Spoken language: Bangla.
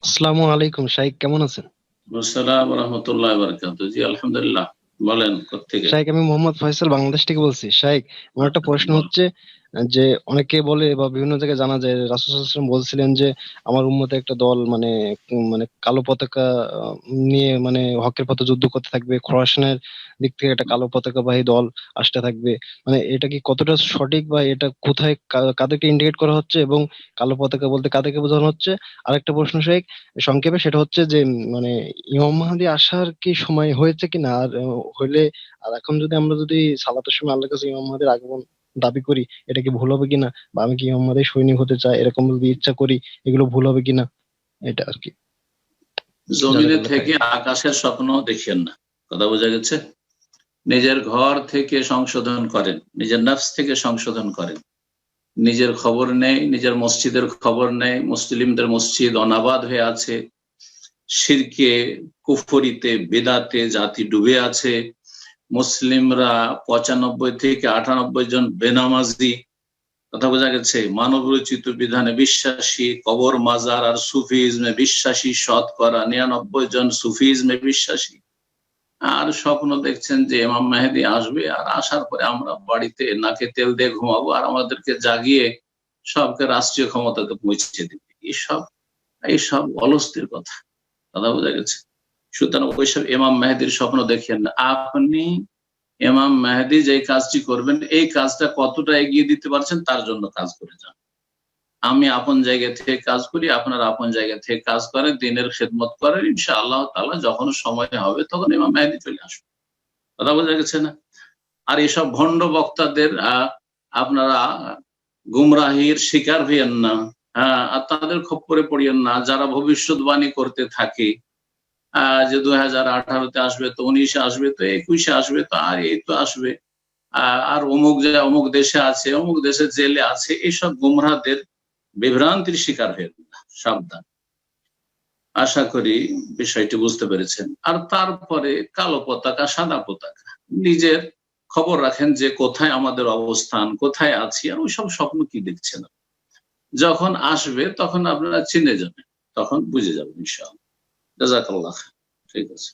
আসসালামু আলাইকুম শাইখ, কেমন আছেন? আসসালাম রহমতুল্লাহ বারাকাতু। জি আলহামদুলিল্লাহ। বলেন কোত্থেকে? শাইখ, আমি মোহাম্মদ ফয়সাল বাংলাদেশ থেকে বলছি। শাইখ, আমার একটা আচ্ছা, প্রশ্ন বল। হচ্ছে যে অনেকে বলে বা বিভিন্ন জায়গায় জানা যায় রাসূল সাল্লাল্লাহু আলাইহি ওয়াসাল্লাম বলছিলেন যে আমার উম্মতে একটা দল মানে মানে কালো পতাকা নিয়ে মানে হকের পথে যুদ্ধ করতে থাকবে, খোরাসানের দিক থেকে একটা কালো পতাকাবাহী দল আসতে থাকবে। মানে এটা কি কতটা সঠিক বা এটা কোথায় কাদেরকে ইন্ডিকেট করা হচ্ছে এবং কালো পতাকা বলতে কাদেরকে বোঝানো হচ্ছে? আরেকটা প্রশ্ন শাইখ, সংক্ষেপে, সেটা হচ্ছে যে মানে ইমাম মাহাদি আসার কি সময় হয়েছে কিনা, আর হইলে, আর এখন যদি আমরা যদি সালাতের সময় আল্লাহর কাছে ইমাম মাহাদির আগমন দাবি করি, এটা কি ভুল হবে কিনা, বা আমি কি ইমাম মাহাদির সৈনিক হতে চাই এরকম যদি ইচ্ছা করি, এগুলো ভুল হবে কিনা, এটা আর কি। জমিনে জাযাকাল্লাহ খাইর। থেকে আকাশের স্বপ্ন দেখেন না। কথা বোঝা গেছে? নিজের ঘর থেকে সংশোধন করেন, নিজের নফস থেকে সংশোধন করেন। নিজের খবর নেই, নিজের মসজিদের খবর নেই। মুসলিমদের মসজিদ অনাবাদ হয়ে আছে, শিরকে, কুফরিতে, বেদাতে জাতি ডুবে আছে। মুসলিমরা 95 থেকে 98 জন বেনামাজি। কথা বোঝা গেছে? মানব রচিত বিধানে বিশ্বাসী, কবর মাজার আর সুফিজমে বিশ্বাসী শতকরা 99 জন সুফিজমে বিশ্বাসী। আর স্বপ্ন দেখছেন যে ইমাম মেহেদী আসবে, আর আসার পরে আমরা বাড়িতে নাকে তেল দিয়ে ঘুমাবো, আর আমাদেরকে জাগিয়ে সবকে রাষ্ট্রীয় ক্ষমতাকে পৌঁছে দিবে। এইসব এইসব অলস্তির কথা। কথা বোঝা গেছে? সুতরাং ওইসব ইমাম মেহেদীর স্বপ্ন দেখেন না আপনি। ইমাম মেহেদী যে কাজটি করবেন, এই কাজটা কতটা এগিয়ে দিতে পারছেন তার জন্য কাজ করে যান। আমি আপন জায়গা থেকে কাজ করি, আপনারা আপন জায়গা থেকে কাজ করেন, দিনের খেদমত করেন, ইনশাআল্লাহ তাআলা যখন সময় হবে তখন ইমাম মেহেদী চলে আসবে। কথা বোঝা গেছে না? আর এসব ভণ্ড বক্তাদের আপনারা গুমরাহির শিকার হইয়েন না। আর তাদের খপ্পরে পড়িয়েন না, যারা ভবিষ্যৎবাণী করতে থাকে যে 2018-তে আসবে, তো 19-এ আসবে, তো 21-এ আসবে, তো আর এই তো আসবে, আর অমুক দেশে আছে, অমুক দেশে জেলে আছে। এইসব গুমরাহদের বিভ্রান্তির শিকার হয়ে না, সাবধান। আশা করি বিষয়টি বুঝতে পেরেছেন। আর তারপরে কালো পতাকা, সাদা পতাকা, নিজের খবর রাখেন যে কোথায় আমাদের অবস্থান, কোথায় আছি, আর ওইসব স্বপ্ন কি দেখছেন। যখন আসবে তখন আপনারা চিনে যাবেন, তখন বুঝে যাবেন ইনশাআল্লাহ। জাযাকাল্লাহ। ঠিক আছে।